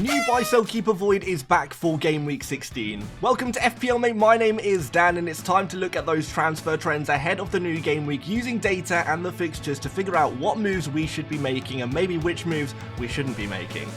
New buy sell keeper void is back for game week 16. Welcome to FPL Mate, my name is Dan and it's time to look at those transfer trends ahead of the new game week using data and the fixtures to figure out what moves we should be making and maybe which moves we shouldn't be making.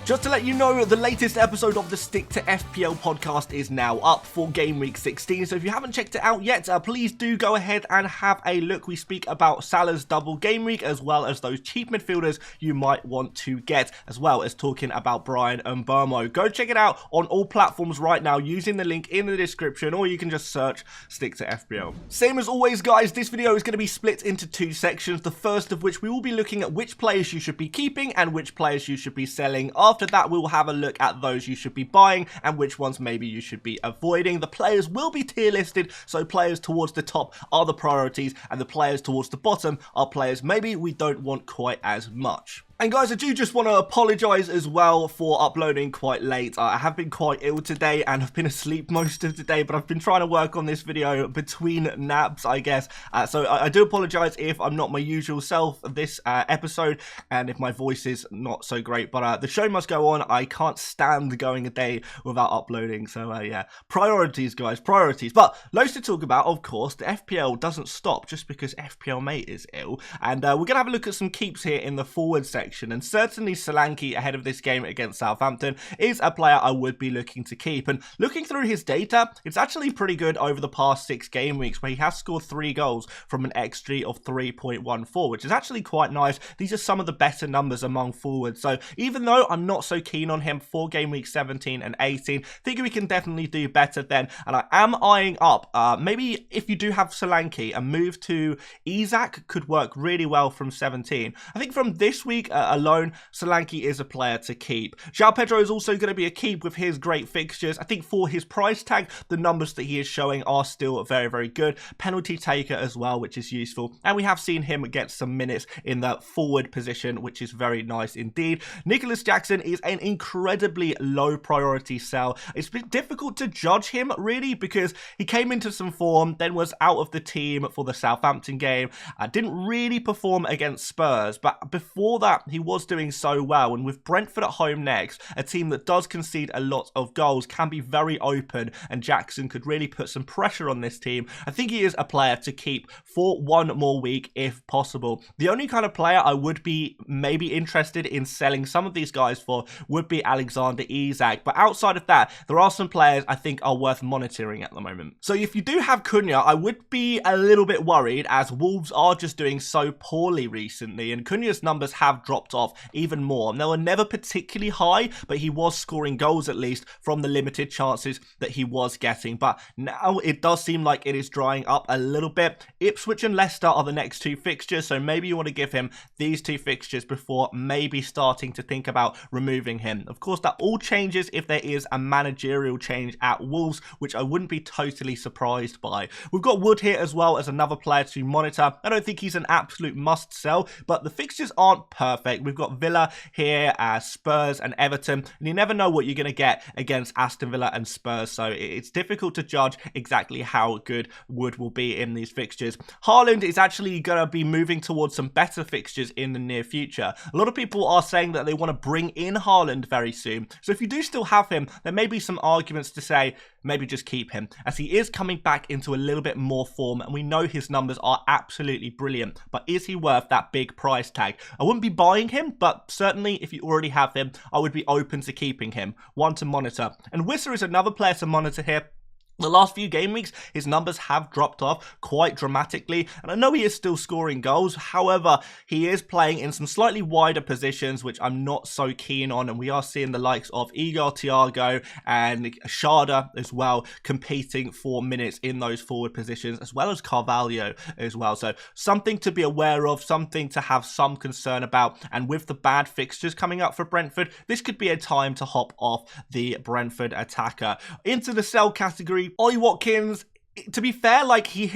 Just to let you know, the latest episode of the Stick to FPL podcast is now up for game week 16, so if you haven't checked it out yet, please do go ahead and have a look. We speak about Salah's double game week as well as those cheap midfielders you might want to get, as well as talking about Brian and Burmo. Go check it out on all platforms right now using the link in the description, or you can just search Stick to FPL. Same as always, guys, this video is going to be split into two sections, the first of which we will be looking at which players you should be keeping and which players you should be selling. After that, we'll have a look at those you should be buying and which ones maybe you should be avoiding. The players will be tier listed, so players towards the top are the priorities and the players towards the bottom are players maybe we don't want quite as much. And guys, I do just want to apologise as well for uploading quite late. I have been quite ill today and I've been asleep most of the day, but I've been trying to work on this video between naps, I guess. So I do apologise if I'm not my usual self this episode and if my voice is not so great, but the show must go on. I can't stand going a day without uploading. So yeah, priorities, guys, priorities. But loads to talk about, of course. The FPL doesn't stop just because FPL Mate is ill. And we're going to have a look at some keeps here in the forward section. And certainly Solanke ahead of this game against Southampton is a player I would be looking to keep. And looking through his data, it's actually pretty good over the past 6 game weeks where he has scored 3 goals from an XG of 3.14, which is actually quite nice. These are some of the better numbers among forwards. So even though I'm not so keen on him for game week 17 and 18, I think we can definitely do better then. And I am eyeing up, maybe if you do have Solanke, a move to Isak could work really well from 17. I think from this week alone, Solanke is a player to keep. João Pedro is also going to be a keep with his great fixtures. I think for his price tag, the numbers that he is showing are still very, very good. Penalty taker as well, which is useful. And we have seen him get some minutes in the forward position, which is very nice indeed. Nicholas Jackson is an incredibly low priority sell. It's been difficult to judge him really because he came into some form, then was out of the team for the Southampton game. Didn't really perform against Spurs, but before that, he was doing so well, and with Brentford at home next, a team that does concede a lot of goals, can be very open, and Jackson could really put some pressure on this team. I think he is a player to keep for one more week if possible. The only kind of player I would be maybe interested in selling some of these guys for would be Alexander Isak, but outside of that, there are some players I think are worth monitoring at the moment. So if you do have Cunha, I would be a little bit worried as Wolves are just doing so poorly recently, and Cunha's numbers have dropped off even more. They were never particularly high, but he was scoring goals at least from the limited chances that he was getting. But now it does seem like it is drying up a little bit. Ipswich and Leicester are the next 2 fixtures, so maybe you want to give him these 2 fixtures before maybe starting to think about removing him. Of course, that all changes if there is a managerial change at Wolves, which I wouldn't be totally surprised by. We've got Wood here as well as another player to monitor. I don't think he's an absolute must sell, but the fixtures aren't perfect. We've got Villa here, Spurs and Everton, and you never know what you're going to get against Aston Villa and Spurs, so it's difficult to judge exactly how good Wood will be in these fixtures. Haaland is actually going to be moving towards some better fixtures in the near future. A lot of people are saying that they want to bring in Haaland very soon, so if you do still have him, there may be some arguments to say maybe just keep him, as he is coming back into a little bit more form, and we know his numbers are absolutely brilliant, but is he worth that big price tag? I wouldn't be buying him, but certainly if you already have him, I would be open to keeping him. One to monitor. And Wissa is another player to monitor here. The last few game weeks, his numbers have dropped off quite dramatically, and I know he is still scoring goals. However, he is playing in some slightly wider positions, which I'm not so keen on, and we are seeing the likes of Igor Thiago and Shada as well competing for minutes in those forward positions, as well as Carvalho as well. So something to be aware of, something to have some concern about, and with the bad fixtures coming up for Brentford, this could be a time to hop off the Brentford attacker. Into the sell category, Ollie Watkins to be fair, like he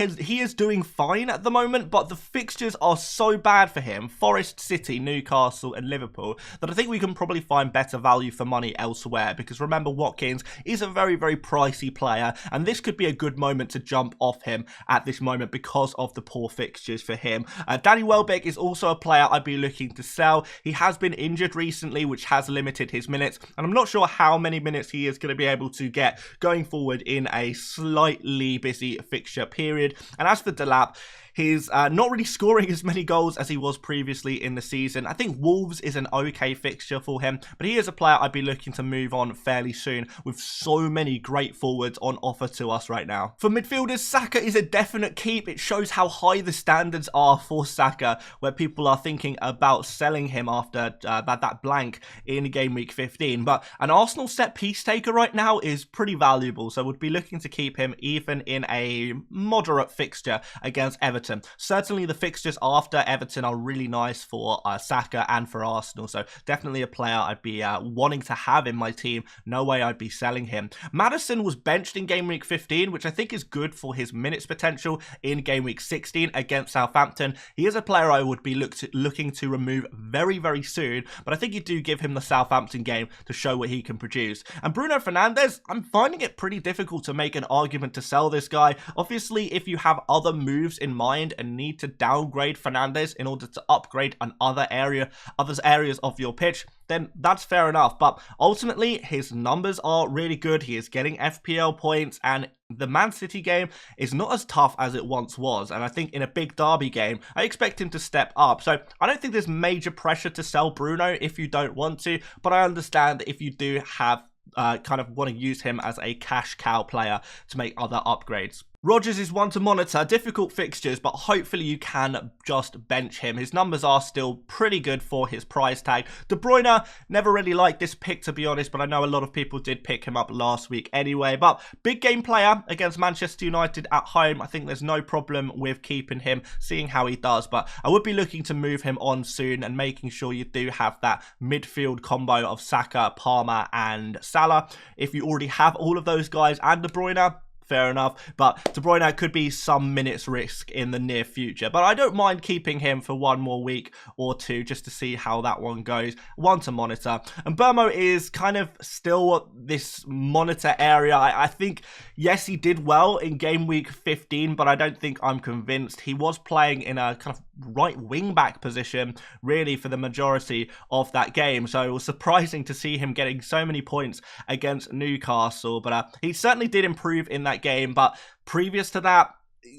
is doing fine at the moment, but the fixtures are so bad for him, Forest, City, Newcastle and Liverpool, that I think we can probably find better value for money elsewhere, because remember, Watkins is a very, very pricey player, and this could be a good moment to jump off him at this moment because of the poor fixtures for him. Danny Welbeck is also a player I'd be looking to sell. He has been injured recently, which has limited his minutes, and I'm not sure how many minutes he is going to be able to get going forward in a slightly busy fixture period. And as for Delap, he's not really scoring as many goals as he was previously in the season. I think Wolves is an okay fixture for him, but he is a player I'd be looking to move on fairly soon, with so many great forwards on offer to us right now. For midfielders, Saka is a definite keep. It shows how high the standards are for Saka, where people are thinking about selling him after that blank in game week 15. But an Arsenal set piece taker right now is pretty valuable, so would be looking to keep him even in a moderate fixture against Everton. Certainly the fixtures after Everton are really nice for Saka and for Arsenal, so definitely a player I'd be wanting to have in my team. No way I'd be selling him. Maddison was benched in game week 15, which I think is good for his minutes potential in game week 16 against Southampton. He is a player I would be looking to remove very, very soon, but I think you do give him the Southampton game to show what he can produce. And Bruno Fernandes, I'm finding it pretty difficult to make an argument to sell this guy. Obviously, if you have other moves in mind and need to downgrade Fernandes in order to upgrade on other areas of your pitch, then that's fair enough. But ultimately, his numbers are really good. He is getting FPL points, and the Man City game is not as tough as it once was. And I think in a big derby game, I expect him to step up. So I don't think there's major pressure to sell Bruno if you don't want to, but I understand if you do have kind of want to use him as a cash cow player to make other upgrades. Rodgers is one to monitor. Difficult fixtures, but hopefully you can just bench him. His numbers are still pretty good for his price tag. De Bruyne, never really liked this pick, to be honest, but I know a lot of people did pick him up last week anyway. But big game player against Manchester United at home. I think there's no problem with keeping him, seeing how he does. But I would be looking to move him on soon and making sure you do have that midfield combo of Saka, Palmer and Salah. If you already have all of those guys and De Bruyne, fair enough, but De Bruyne could be some minutes risk in the near future. But I don't mind keeping him for one more week or two just to see how that one goes. One to monitor. And Burmo is kind of still this monitor area. I think, yes, he did well in game week 15, but I don't think I'm convinced. He was playing in a kind of right wing back position really for the majority of that game, so it was surprising to see him getting so many points against Newcastle. But he certainly did improve in that game. But previous to that,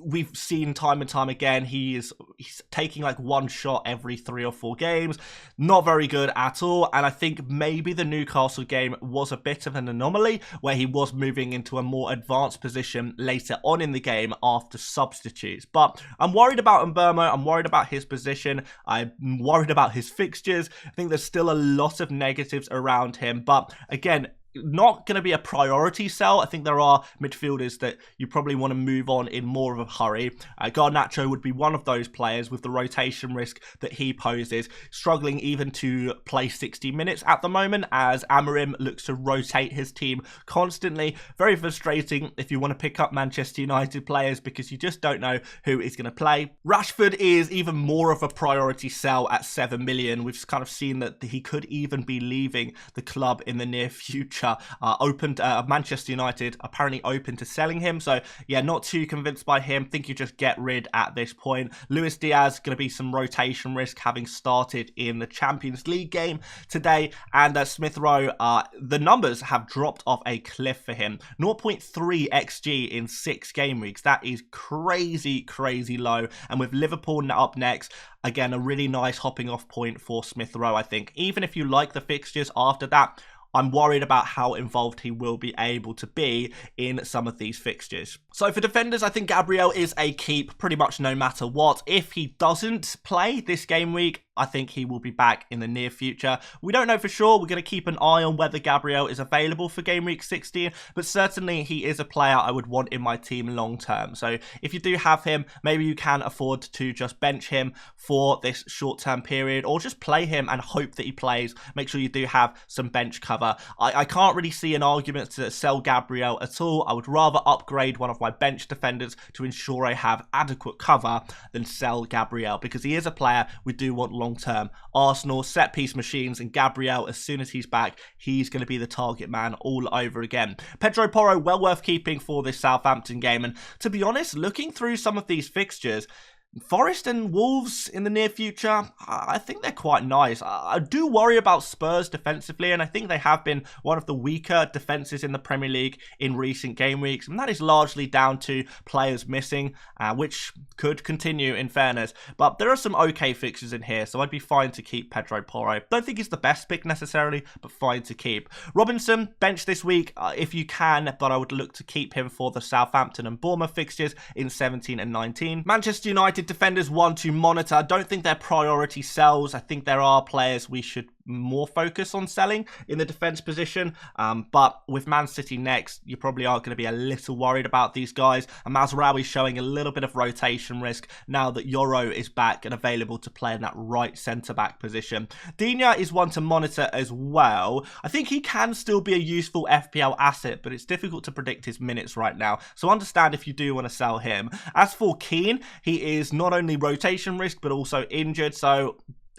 we've seen time and time again, he's taking like one shot every 3 or 4 games. Not very good at all. And I think maybe the Newcastle game was a bit of an anomaly, where he was moving into a more advanced position later on in the game after substitutes. But I'm worried about Mbeumo. I'm worried about his position. I'm worried about his fixtures. I think there's still a lot of negatives around him. But again, not going to be a priority sell. I think there are midfielders that you probably want to move on in more of a hurry. Garnacho would be one of those players with the rotation risk that he poses, struggling even to play 60 minutes at the moment as Amorim looks to rotate his team constantly. Very frustrating if you want to pick up Manchester United players because you just don't know who is going to play. Rashford is even more of a priority sell at 7 million. We've kind of seen that he could even be leaving the club in the near future. Manchester United apparently open to selling him, so yeah, not too convinced by him. Think you just get rid at this point. Luis Diaz going to be some rotation risk, having started in the Champions League game today. And Smith Rowe, the numbers have dropped off a cliff for him. 0.3 XG in 6 game weeks. That is crazy low. And with Liverpool up next, again, a really nice hopping off point for Smith Rowe, I think. Even if you like the fixtures after that, I'm worried about how involved he will be able to be in some of these fixtures. So for defenders, I think Gabriel is a keep pretty much no matter what. If he doesn't play this game week, I think he will be back in the near future. We don't know for sure. We're going to keep an eye on whether Gabriel is available for game week 16, but certainly he is a player I would want in my team long term. So if you do have him, maybe you can afford to just bench him for this short term period, or just play him and hope that he plays. Make sure you do have some bench cover cover. I can't really see an argument to sell Gabriel at all. I would rather upgrade one of my bench defenders to ensure I have adequate cover than sell Gabriel, because he is a player we do want long-term. Arsenal, set-piece machines, and Gabriel, as soon as he's back, he's going to be the target man all over again. Pedro Porro, well worth keeping for this Southampton game, and to be honest, looking through some of these fixtures, Forest and Wolves in the near future, I think they're quite nice. I do worry about Spurs defensively, and I think they have been one of the weaker defences in the Premier League in recent game weeks, and that is largely down to players missing, which could continue in fairness. But there are some okay fixtures in here, so I'd be fine to keep Pedro Porro. Don't think he's the best pick necessarily, but fine to keep. Robinson, bench this week if you can, but I would look to keep him for the Southampton and Bournemouth fixtures in 17 and 19. Manchester United defenders one to monitor. I don't think they're priority sells. I think there are players we should more focus on selling in the defense position, but with Man City next, you probably are going to be a little worried about these guys, and Mazraoui showing a little bit of rotation risk now that Yoro is back and available to play in that right centre-back position. Digne is one to monitor as well. I think he can still be a useful FPL asset, but it's difficult to predict his minutes right now, so understand if you do want to sell him. As for Keane, he is not only rotation risk, but also injured, so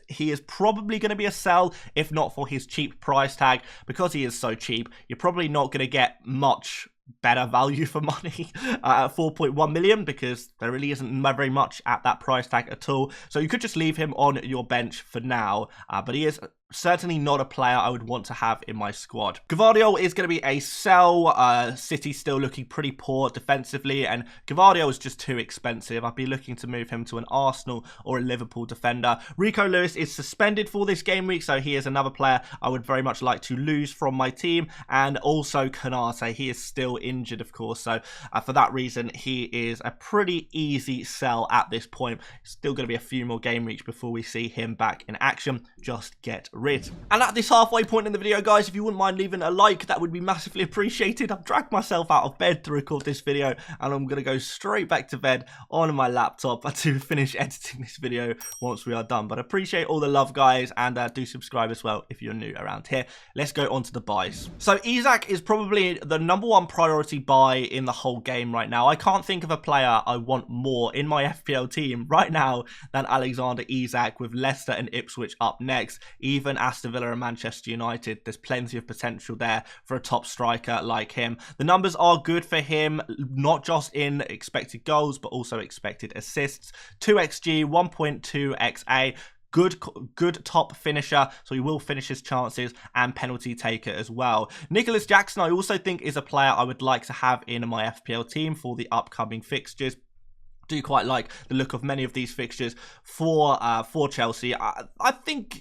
he is probably going to be a sell, if not for his cheap price tag. Because he is so cheap, you're probably not going to get much better value for money at 4.1 million, because there really isn't very much at that price tag at all. So you could just leave him on your bench for now, but he is certainly not a player I would want to have in my squad. Gvardiol is going to be a sell. City still looking pretty poor defensively, and Gvardiol is just too expensive. I'd be looking to move him to an Arsenal or a Liverpool defender. Rico Lewis is suspended for this game week, so he is another player I would very much like to lose from my team. And also Konate, he is still injured, of course, so for that reason, he is a pretty easy sell at this point. Still going to be a few more game weeks before we see him back in action. Just get rid. And at this halfway point in the video, guys, if you wouldn't mind leaving a like, that would be massively appreciated. I've dragged myself out of bed to record this video, and I'm going to go straight back to bed on my laptop to finish editing this video once we are done. But I appreciate all the love, guys, and do subscribe as well if you're new around here. Let's go on to the buys. So Isak is probably the #1 priority buy in the whole game right now. I can't think of a player I want more in my FPL team right now than Alexander Isak, with Leicester and Ipswich up next. Even Aston Villa and Manchester United, there's plenty of potential there for a top striker like him. The numbers are good for him, not just in expected goals, but also expected assists. 2xG, 1.2 XA. Good top finisher, so he will finish his chances, and penalty taker as well. Nicholas Jackson, I also think, is a player I would like to have in my FPL team for the upcoming fixtures. Do quite like the look of many of these fixtures for Chelsea. I think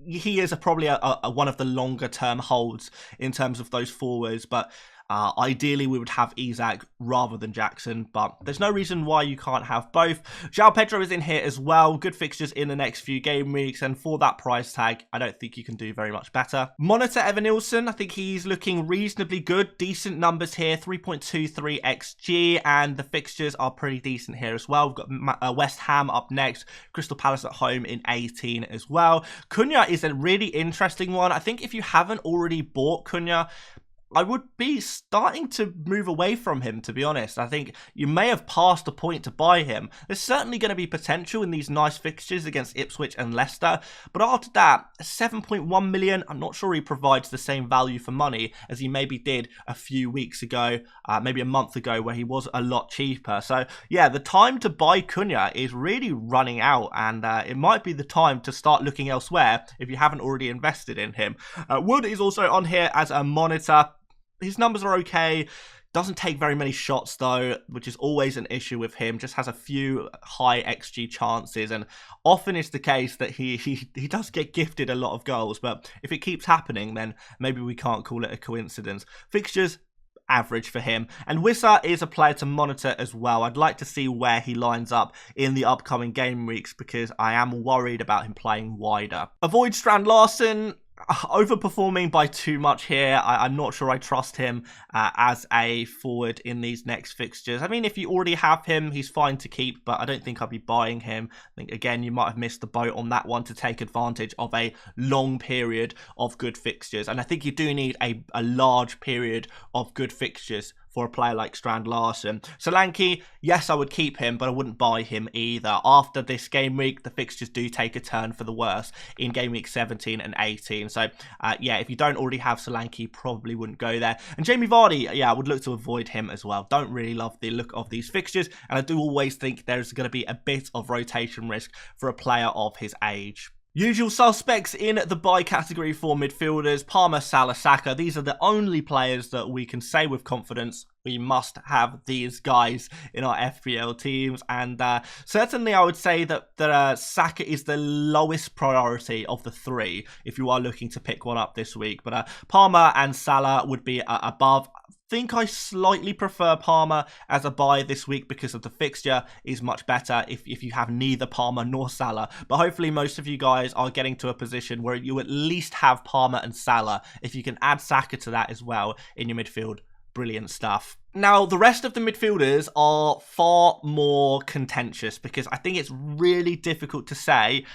he is probably one of the longer term holds in terms of those forwards, but ideally we would have Isak rather than Jackson, but there's no reason why you can't have both. João Pedro is in here as well. Good fixtures in the next few game weeks, and for that price tag, I don't think you can do very much better. Monitor Evan Nilsson. I think he's looking reasonably good. Decent numbers here, 3.23 XG, and the fixtures are pretty decent here as well. We've got West Ham up next, Crystal Palace at home in 18 as well. Cunha is a really interesting one. I think if you haven't already bought Cunha, I would be starting to move away from him, to be honest. I think you may have passed the point to buy him. There's certainly going to be potential in these nice fixtures against Ipswich and Leicester, but after that, 7.1 million, I'm not sure he provides the same value for money as he maybe did a few weeks ago, maybe a month ago, where he was a lot cheaper. So yeah, the time to buy Cunha is really running out, and it might be the time to start looking elsewhere if you haven't already invested in him. Wood is also on here as a monitor. His numbers are okay. Doesn't take very many shots though, which is always an issue with him. Just has a few high XG chances, and often it's the case that he does get gifted a lot of goals. But if it keeps happening, then maybe we can't call it a coincidence. Fixtures, average for him. And Wissa is a player to monitor as well. I'd like to see where he lines up in the upcoming game weeks, because I am worried about him playing wider. Avoid Strand Larsen. overperforming by too much here. I'm not sure I trust him as a forward in these next fixtures. I mean, if you already have him, he's fine to keep, but I don't think I'll be buying him. I think, again, you might have missed the boat on that one to take advantage of a long period of good fixtures. And I think you do need a large period of good fixtures for a player like Strand Larsen. Solanke, yes, I would keep him, but I wouldn't buy him either. After this game week, the fixtures do take a turn for the worse in game week 17 and 18. So, yeah, if you don't already have Solanke, probably wouldn't go there. And Jamie Vardy, yeah, I would look to avoid him as well. Don't really love the look of these fixtures, and I do always think there's going to be a bit of rotation risk for a player of his age. Usual suspects in the buy category for midfielders: Palmer, Salah, Saka. These are the only players that we can say with confidence we must have these guys in our FPL teams. And certainly I would say that Saka is the lowest priority of the three if you are looking to pick one up this week. But Palmer and Salah would be above. Think I slightly prefer Palmer as a buy this week because of the fixture is much better if you have neither Palmer nor Salah. But hopefully most of you guys are getting to a position where you at least have Palmer and Salah. If you can add Saka to that as well in your midfield, brilliant stuff. Now, the rest of the midfielders are far more contentious because I think it's really difficult to say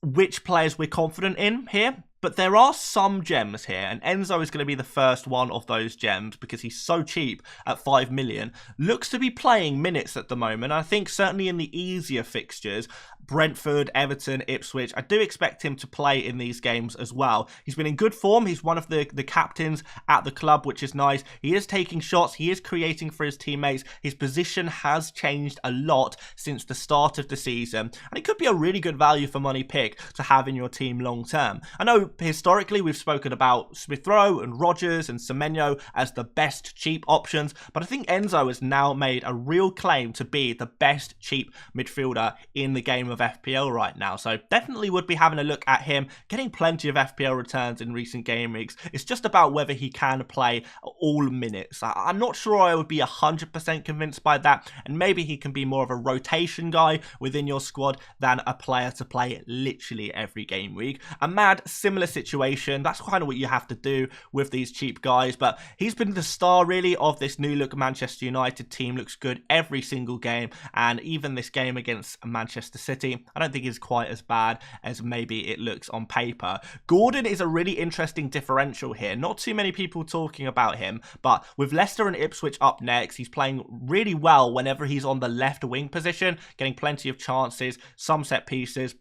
which players we're confident in here. But there are some gems here, and Enzo is going to be the first one of those gems because he's so cheap at 5 million. Looks to be playing minutes at the moment. I think certainly in the easier fixtures, Brentford, Everton, Ipswich, I do expect him to play in these games as well. He's been in good form. He's one of the captains at the club, which is nice. He is taking shots. He is creating for his teammates. His position has changed a lot since the start of the season, and it could be a really good value for money pick to have in your team long term. I know historically we've spoken about Smith Rowe and Rodgers and Semenyo as the best cheap options, but I think Enzo has now made a real claim to be the best cheap midfielder in the game of FPL right now. So definitely would be having a look at him, getting plenty of FPL returns in recent game weeks. It's just about whether he can play all minutes. I'm not sure I would be 100% convinced by that, and maybe he can be more of a rotation guy within your squad than a player to play literally every game week. A mad similar situation. That's kind of what you have to do with these cheap guys, but he's been the star really of this new look Manchester United team. Looks good every single game, and even this game against Manchester City, I don't think is quite as bad as maybe it looks on paper. Gordon is a really interesting differential here. Not too many people talking about him, but with Leicester and Ipswich up next, he's playing really well whenever he's on the left wing position, getting plenty of chances, some set pieces,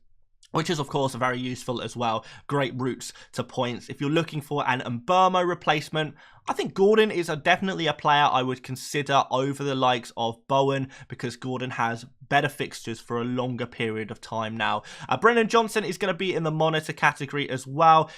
which is, of course, very useful as well. Great routes to points. If you're looking for an Mbeumo replacement, I think Gordon is definitely a player I would consider over the likes of Bowen because Gordon has better fixtures for a longer period of time now. Brennan Johnson is going to be in the monitor category as well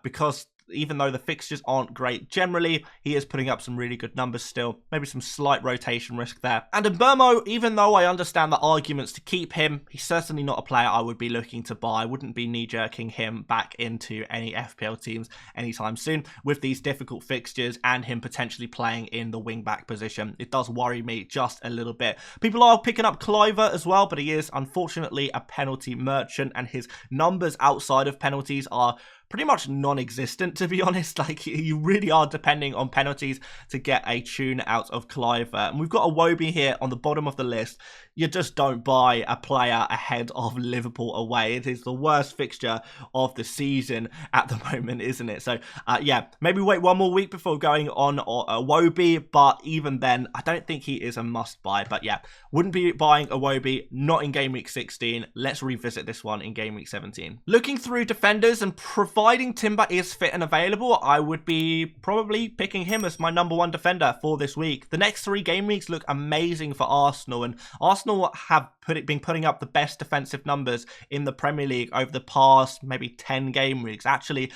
because even though the fixtures aren't great generally, he is putting up some really good numbers still. Maybe some slight rotation risk there. And Mbeumo, even though I understand the arguments to keep him, he's certainly not a player I would be looking to buy. I wouldn't be knee-jerking him back into any FPL teams anytime soon with these difficult fixtures and him potentially playing in the wing-back position. It does worry me just a little bit. People are picking up Cliver as well, but he is unfortunately a penalty merchant, and his numbers outside of penalties are pretty much non-existent, to be honest. Like, you really are depending on penalties to get a tune out of Cliver. And we've got a Iwobi here on the bottom of the list. You just don't buy a player ahead of Liverpool away. It is the worst fixture of the season at the moment, isn't it? So, yeah, maybe wait one more week before going on Iwobi, but even then, I don't think he is a must-buy. But yeah, wouldn't be buying Iwobi, not in Game Week 16. Let's revisit this one in Game Week 17. Looking through defenders, and providing Timber is fit and available, I would be probably picking him as my #1 defender for this week. The next 3 game weeks look amazing for Arsenal, and Arsenal have been putting up the best defensive numbers in the Premier League over the past maybe 10 game weeks. Actually,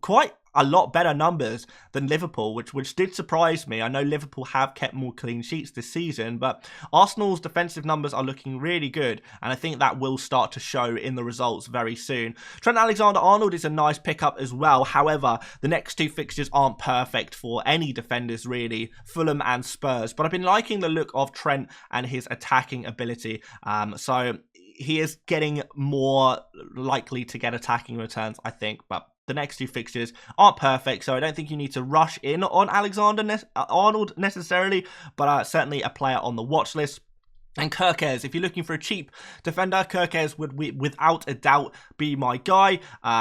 quite a lot better numbers than Liverpool, which did surprise me. I know Liverpool have kept more clean sheets this season, but Arsenal's defensive numbers are looking really good, and I think that will start to show in the results very soon. Trent Alexander-Arnold is a nice pickup as well. However, the next 2 fixtures aren't perfect for any defenders really, Fulham and Spurs, but I've been liking the look of Trent and his attacking ability. So he is getting more likely to get attacking returns, I think, but the next two fixtures aren't perfect, so I don't think you need to rush in on Alexander-Arnold necessarily, but certainly a player on the watch list. And Kerkez, if you're looking for a cheap defender, Kerkez would without a doubt be my guy.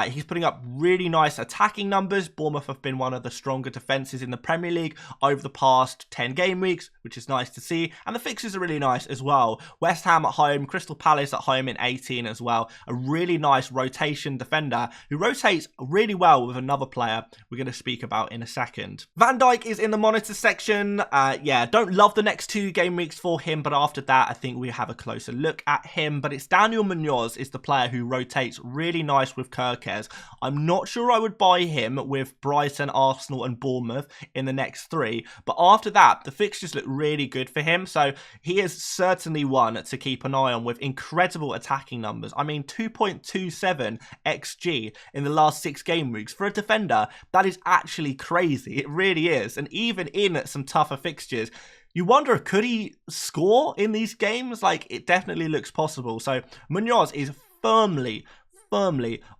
He's putting up really nice attacking numbers. Bournemouth have been one of the stronger defences in the Premier League over the past 10 game weeks, which is nice to see. And the fixtures are really nice as well. West Ham at home, Crystal Palace at home in 18 as well. A really nice rotation defender who rotates really well with another player we're going to speak about in a second. Van Dijk is in the monitor section. Yeah, don't love the next 2 game weeks for him, but after that, I think we have a closer look at him. But it's Daniel Munoz is the player who rotates really nice with Kerkez. I'm not sure I would buy him with Brighton, Arsenal and Bournemouth in the next 3. But after that, the fixtures look really good for him. So he is certainly one to keep an eye on with incredible attacking numbers. I mean, 2.27 XG in the last 6 game weeks. For a defender, that is actually crazy. It really is. And even in some tougher fixtures, you wonder, could he score in these games? Like, it definitely looks possible. So Munoz is firmly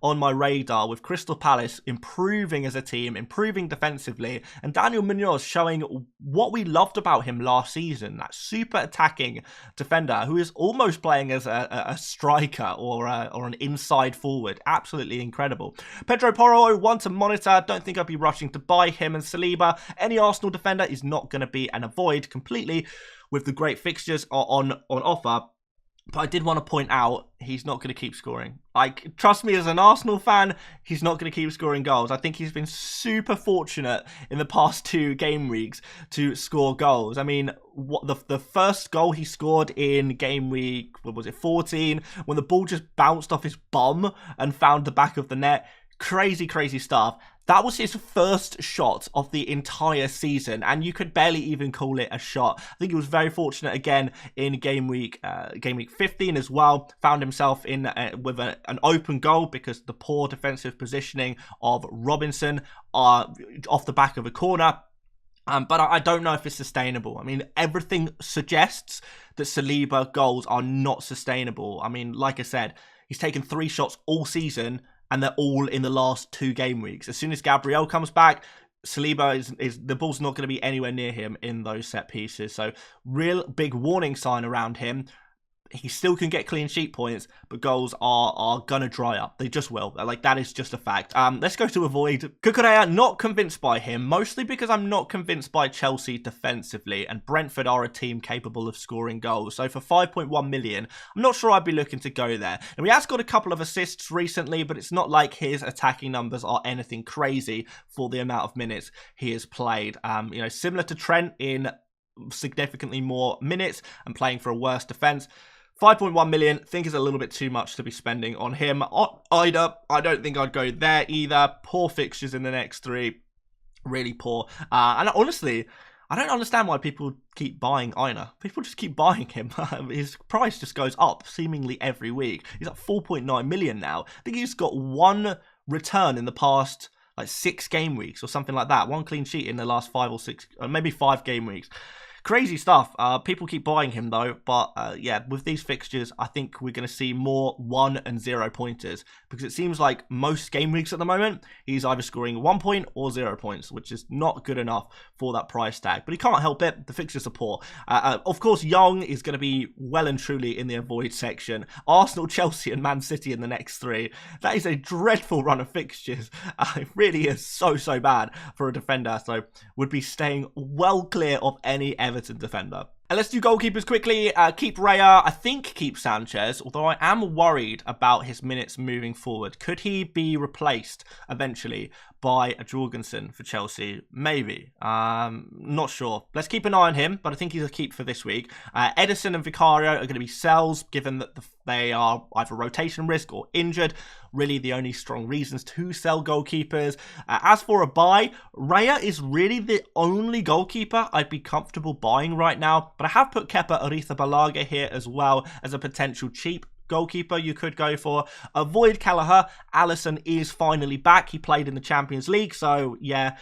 on my radar, with Crystal Palace improving as a team, improving defensively, and Daniel Munoz showing what we loved about him last season, that super attacking defender who is almost playing as a striker or an inside forward. Absolutely incredible. Pedro Porro, one to monitor. Don't think I'd be rushing to buy him. And Saliba, any Arsenal defender, is not going to be an avoid completely with the great fixtures on offer. But I did want to point out, he's not going to keep scoring. Like, trust me, as an Arsenal fan, he's not going to keep scoring goals. I think he's been super fortunate in the past 2 game weeks to score goals. I mean, what the first goal he scored in game week, what was it, 14, when the ball just bounced off his bum and found the back of the net. Crazy stuff. That was his first shot of the entire season, and you could barely even call it a shot. I think he was very fortunate again in game week 15 as well. Found himself in with an open goal because the poor defensive positioning of Robinson off the back of a corner. But I don't know if it's sustainable. I mean, everything suggests that Saliba goals are not sustainable. I mean, like I said, he's taken 3 shots all season, and they're all in the last 2 game weeks. As soon as Gabriel comes back, Saliba is the ball's not going to be anywhere near him in those set pieces. So real big warning sign around him. He still can get clean sheet points, but goals are going to dry up. They just will. Like, that is just a fact. Let's go to avoid. Cucurella, not convinced by him, mostly because I'm not convinced by Chelsea defensively, and Brentford are a team capable of scoring goals. So for 5.1 million, I'm not sure I'd be looking to go there. And he has got a couple of assists recently, but it's not like his attacking numbers are anything crazy for the amount of minutes he has played. You know, similar to Trent in significantly more minutes and playing for a worse defense. 5.1 million, think is a little bit too much to be spending on him. Either, I don't think I'd go there either. Poor fixtures in the next 3. Really poor. And honestly, I don't understand why people keep buying Aina. People just keep buying him. His price just goes up seemingly every week. He's at 4.9 million now. I think he's got 1 return in the past, like 6 game weeks or something like that. 1 clean sheet in the last 5 or 6, maybe 5 game weeks. Crazy stuff. People keep buying him though, but yeah, with these fixtures, I think we're going to see more 1 and 0 pointers, because it seems like most game weeks at the moment, he's either scoring 1 point or 0 points, which is not good enough for that price tag. But he can't help it. The fixtures are poor. Of course, Young is going to be well and truly in the avoid section. Arsenal, Chelsea and Man City in the next 3. That is a dreadful run of fixtures. It really is so bad for a defender. So would be staying well clear of any Everton defender. And let's do goalkeepers quickly. Keep Raya. I think keep Sanchez, although I am worried about his minutes moving forward. Could he be replaced eventually by a Jorgensen for Chelsea? Maybe. Not sure. Let's keep an eye on him, but I think he's a keep for this week. Edison and Vicario are going to be sells, given that they are either rotation risk or injured. Really the only strong reasons to sell goalkeepers. As for a buy, Raya is really the only goalkeeper I'd be comfortable buying right now. But I have put Kepa Arrizabalaga here as well as a potential cheap goalkeeper you could go for. Avoid Kelleher. Alisson is finally back. He played in the Champions League, so yeah,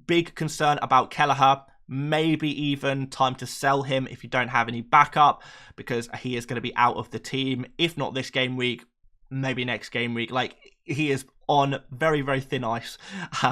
big concern about Kelleher. maybe even time to sell him if you don't have any backup, because he is going to be out of the team, if not this game week, maybe next game week. Like, he is on very, very thin ice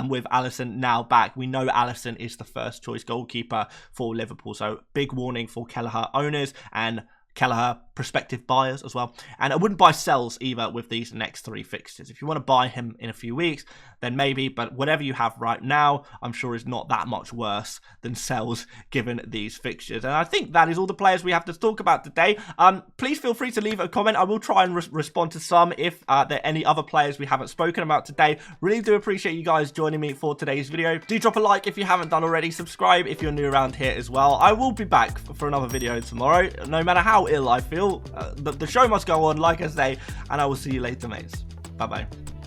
with Alisson now back. We know Alisson is the first choice goalkeeper for Liverpool, so big warning for Kelleher owners and Kelleher prospective buyers as well. And I wouldn't buy sells either with these next 3 fixtures. If you want to buy him in a few weeks, then maybe, but whatever you have right now, I'm sure is not that much worse than sells given these fixtures. And I think that is all the players we have to talk about today. Please feel free to leave a comment. I will try and respond to some if there are any other players we haven't spoken about today. Really do appreciate you guys joining me for today's video. Do drop a like if you haven't done already. Subscribe if you're new around here as well. I will be back for another video tomorrow, no matter how ill I feel. The show must go on, like I say, and I will see you later, mates. Bye-bye.